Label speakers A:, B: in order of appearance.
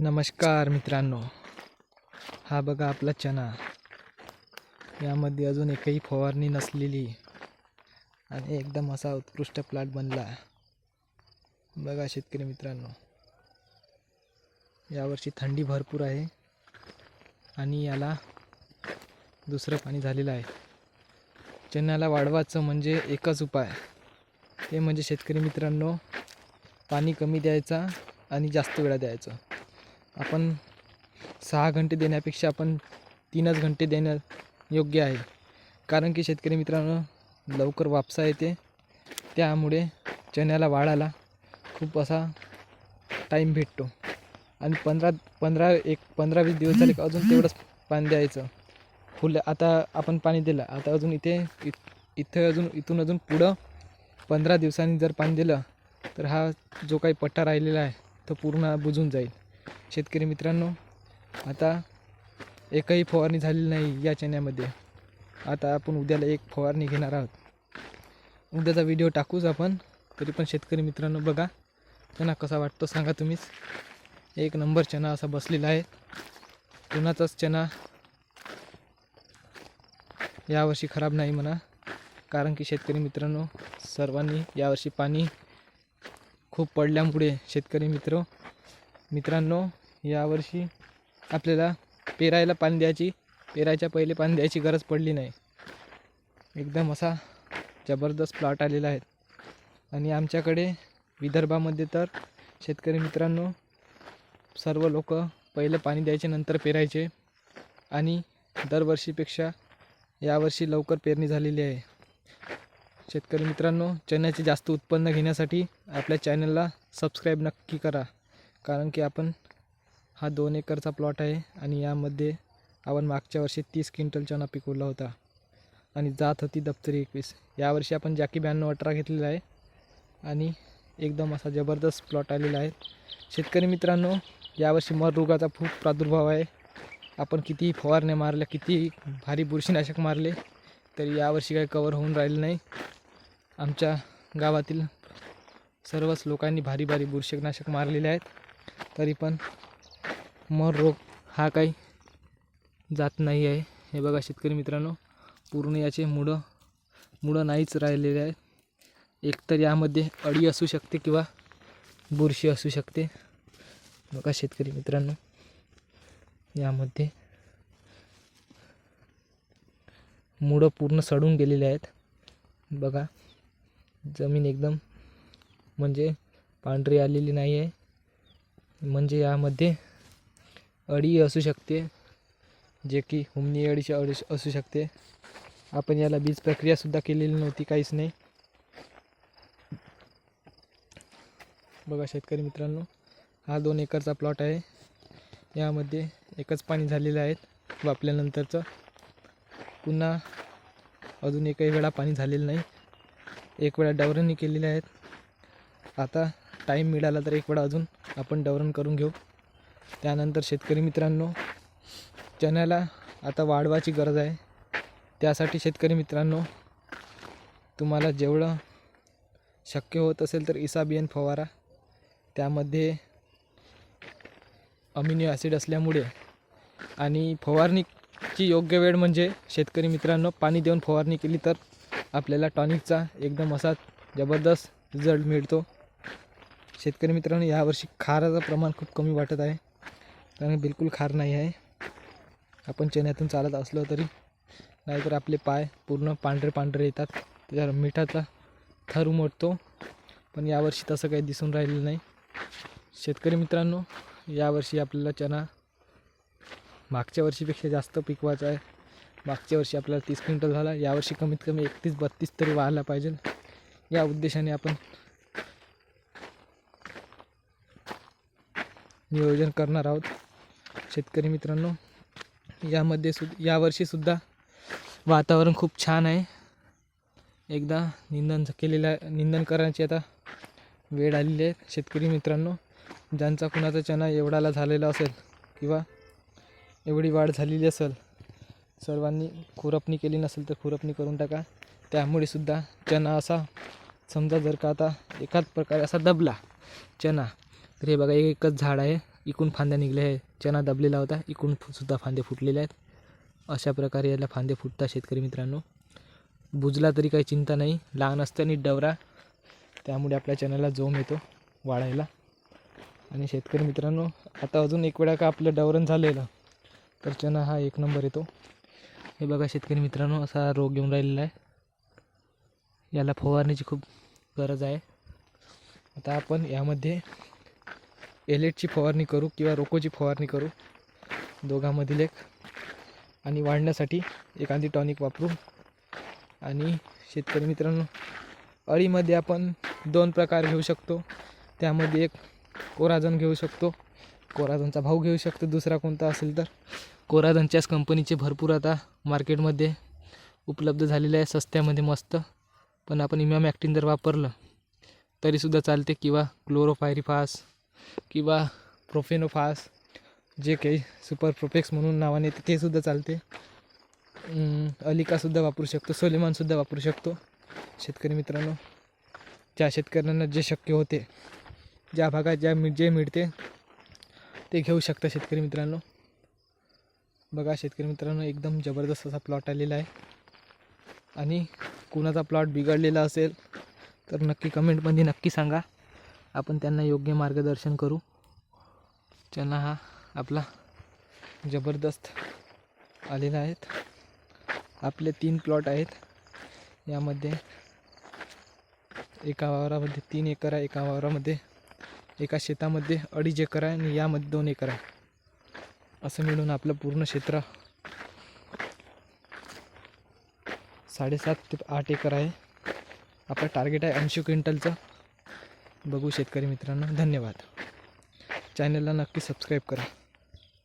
A: नमस्कार मित्रांनो, हा बघा आपला चना. यामध्ये अजून एकही फवारणी नसलेली आणि एकदम असा उत्कृष्ट प्लॉट बनला. बघा शेतकरी मित्रांनो, यावर्षी थंडी भरपूर आहे आणि याला दुसरं पाणी झालेलं आहे. चण्याला वाढवायचं म्हणजे एकच उपाय, ते म्हणजे शेतकरी मित्रांनो पाणी कमी द्यायचा आणि जास्त वेळा द्यायचं. आपण 6 घंटे देण्यापेक्षा आपण 3च घंटे देणं योग्य आहे. कारण की शेतकरी मित्रांनो लवकर वापसा येते, त्यामुळे चण्याला वाढायला खूप असा टाईम भेटतो. आणि 15-20 दिवस झाले का अजून तेवढंच पाणी द्यायचं. फुलं आता आपण पाणी दिलं, आता अजून इथून अजून पुढं 15 दिवसांनी जर पाणी दिलं तर हा जो काही पट्टा राहिलेला आहे तो पूर्ण बुजून जाईल. शेतकरी मित्रांनो, आता एकही फवारणी झालेली नाही या चण्यामध्ये. आता आपण उद्याला एक फवारणी घेणार आहोत. उद्याचा व्हिडिओ टाकूच आपण. तरी पण शेतकरी मित्रांनो बघा चणा कसा वाटतो सांगा तुम्हीच. एक नंबर चणा असा बसलेला आहे. कुणाचाच चणा यावर्षी खराब नाही म्हणा. कारण की शेतकरी मित्रांनो सर्वांनी यावर्षी पाणी खूप पडल्यामुळे शेतकरी मित्रांनो यावर्षी आपल्याला पेरायच्या पहिले पाणी द्यायची गरज पडली नाही. एकदम असा जबरदस्त प्लॉट आलेला आहे. आणि आमच्याकडे विदर्भामध्ये तर शेतकरी मित्रांनो सर्व लोक पहिले पाणी द्यायचे नंतर पेरायचे. आणि दरवर्षीपेक्षा यावर्षी लवकर पेरणी झालेली आहे. शेतकरी मित्रांनो चण्याचे जास्त उत्पन्न घेण्यासाठी आपल्या चॅनलला सबस्क्राईब नक्की करा. कारण की हा 2 एकरचा प्लॉट आहे आणि यामध्ये आपण मागच्या वर्षी 30 क्विंटल चणा पिकवला होता आणि जात होती दप्तरी 21. यावर्षी आपण जॅकी 9218 घेतलेला आहे आणि एकदम असा जबरदस्त प्लॉट आलेला आहे. शेतकरी मित्रांनो यावर्षी मर रोगाचा खूप प्रादुर्भाव आहे. आपण कितीही फवारण्या मारल्या, कितीही भारी बुरशीनाशक मारले तरी यावर्षी काही कवर होऊन राहिलं नाही. आमच्या गावातील सर्वच लोकांनी भारी बुरशीनाशक मारलेले आहेत, तरी पण मर रोग हा काही जात नाही आहे. हे बघा शेतकरी मित्रांनो पूर्ण याचे मुळं नाहीच राहिलेले आहेत. एकतर यामध्ये अळी असू शकते किंवा बुरशी असू शकते. बघा शेतकरी मित्रांनो यामध्ये मुळं पूर्ण सडून गेलेले आहेत. बघा जमीन एकदम म्हणजे पांढरी आलेली नाही आहे. म्हणजे यामध्ये अळी असू शकते, जे की हुमणी अळीची अळी असू शकते. आपण याला बीज प्रक्रियासुद्धा केलेली नव्हती, काहीच नाही. बघा शेतकरी मित्रांनो हा 2 एकरचा प्लॉट आहे. यामध्ये एकच पाणी झालेलं आहे वापल्यानंतरचं. पुन्हा अजून एकही वेळा पाणी झालेलं नाही. एक वेळा डवरणी केलेले आहेत. आता टाईम मिळाला तर एक वेळा अजून आपण डवरण करून घेऊ. त्यानंतर शेतकरी मित्रांनो चण्याला आता वाढवायची गरज आहे. त्यासाठी शेतकरी मित्रांनो तुम्हाला जेवढं शक्य होत असेल तर इसाबियन फवारा. त्यामध्ये अमिनो ॲसिड असल्यामुळे आणि फवारणीची योग्य वेळ म्हणजे शेतकरी मित्रांनो पाणी देऊन फवारणी केली तर आपल्याला टॉनिकचा एकदम असा जबरदस्त रिझल्ट मिळतो. शेतकरी मित्रांनो यावर्षी खाराचं प्रमाण खूप कमी वाटत आहे, कारण बिलकुल खार नाही आहे. आपण चण्यातून चालत असलो तरी, नाहीतर आपले पाय पूर्ण पांढरे येतात, त्याच्यावर मिठाचा थर उमटतो. पण यावर्षी तसं काही दिसून राहिलेलं नाही. शेतकरी मित्रांनो यावर्षी आपल्याला चणा मागच्या वर्षीपेक्षा जास्त पिकवायचा आहे. मागच्या वर्षी आपल्याला 30 क्विंटल झाला, यावर्षी कमीत कमी 31-32 तरी व्हायला पाहिजे. या उद्देशाने आपण नियोजन करणार आहोत. शेतकरी मित्रांनो यावर्षीसुद्धा वातावरण खूप छान आहे. एकदा निंदन करण्याची आता वेळ आलेली आहे. शेतकरी मित्रांनो ज्यांचा कुणाचा चणा एवढाला झालेला असेल किंवा एवढी वाढ झालेली असेल, सर्वांनी खुरपणी केली नसेल तर खुरपणी करून टाका. त्यामुळे सुद्धा चणा असा समजा जर का आता एकाच प्रकारे असा दबला चणा तर हे बघा एकच झाड आहे इकून फांद्या निघल्या आहे. चना दबलेला होता, इकून सुद्धा फांदे फुटलेले आहेत. अशा प्रकारे याला फांदे फुटतात शेतकरी मित्रांनो. बुजला तरी काही चिंता नाही, लहान असताना डवरा, त्यामुळे आपल्या चण्याला जोम येतो वाढायला. आणि शेतकरी मित्रांनो, आता अजून एक वेळा का आपलं डवरण झालेलं तर चणा हा एक नंबर येतो. हे बघा शेतकरी मित्रांनो, असा रोग येऊन राहिलेला आहे. याला फवारणीची खूप गरज आहे. आता आपण यामध्ये एलेटची फवारणी करू किंवा रोकोची फवारणी करू, दोघांमधील एक. आणि वाढण्यासाठी एखादी टॉनिक वापरू. आणि शेतकरी मित्रांनो, अळीमध्ये आपण 2 प्रकार घेऊ शकतो. त्यामध्ये एक कोराझन घेऊ शकतो, कोराझनचा भाऊ घेऊ शकतो. दुसरा कोणता असेल तर कोराझनच्याच कंपनीचे भरपूर आता मार्केटमध्ये उपलब्ध झालेले आहे, सस्त्यामध्ये मस्त. पण आपण इमॅमॅक्टिन जर वापरलं तरीसुद्धा चालते, किंवा क्लोरोपायरिफास किंवा प्रोफेनोफास, जे काही सुपर प्रोफेक्स म्हणून नावाने ते सुद्धा चालते. अलिकासुद्धा वापरू शकतो, सोलेमानसुद्धा वापरू शकतो. शेतकरी मित्रांनो, ज्या शेतकऱ्यांना जे शक्य होते, ज्या भागात जे मिळते ते घेऊ शकता शेतकरी मित्रांनो. बघा शेतकरी मित्रांनो, एकदम जबरदस्त असा प्लॉट आलेला आहे. आणि कुणाचा प्लॉट बिघडलेला असेल तर नक्की कमेंटमध्ये नक्की सांगा, आपण त्यांना योग्य मार्गदर्शन करू. चणा हा आपला जबरदस्त आलेला आहेत. आपले 3 प्लॉट आहेत. यामध्ये एका वावरामध्ये 3 एकर आहे, एका वावरामध्ये, एका शेतामध्ये 2.5 एकर आहे, आणि यामध्ये 2 एकर आहे. असं मिळून आपलं पूर्ण क्षेत्र 7.5 ते 8 एकर आहे. आपलं टार्गेट आहे 80 क्विंटलचं. बघू शेतकरी मित्रांनो, धन्यवाद. चॅनलला नक्की सबस्क्राईब करा.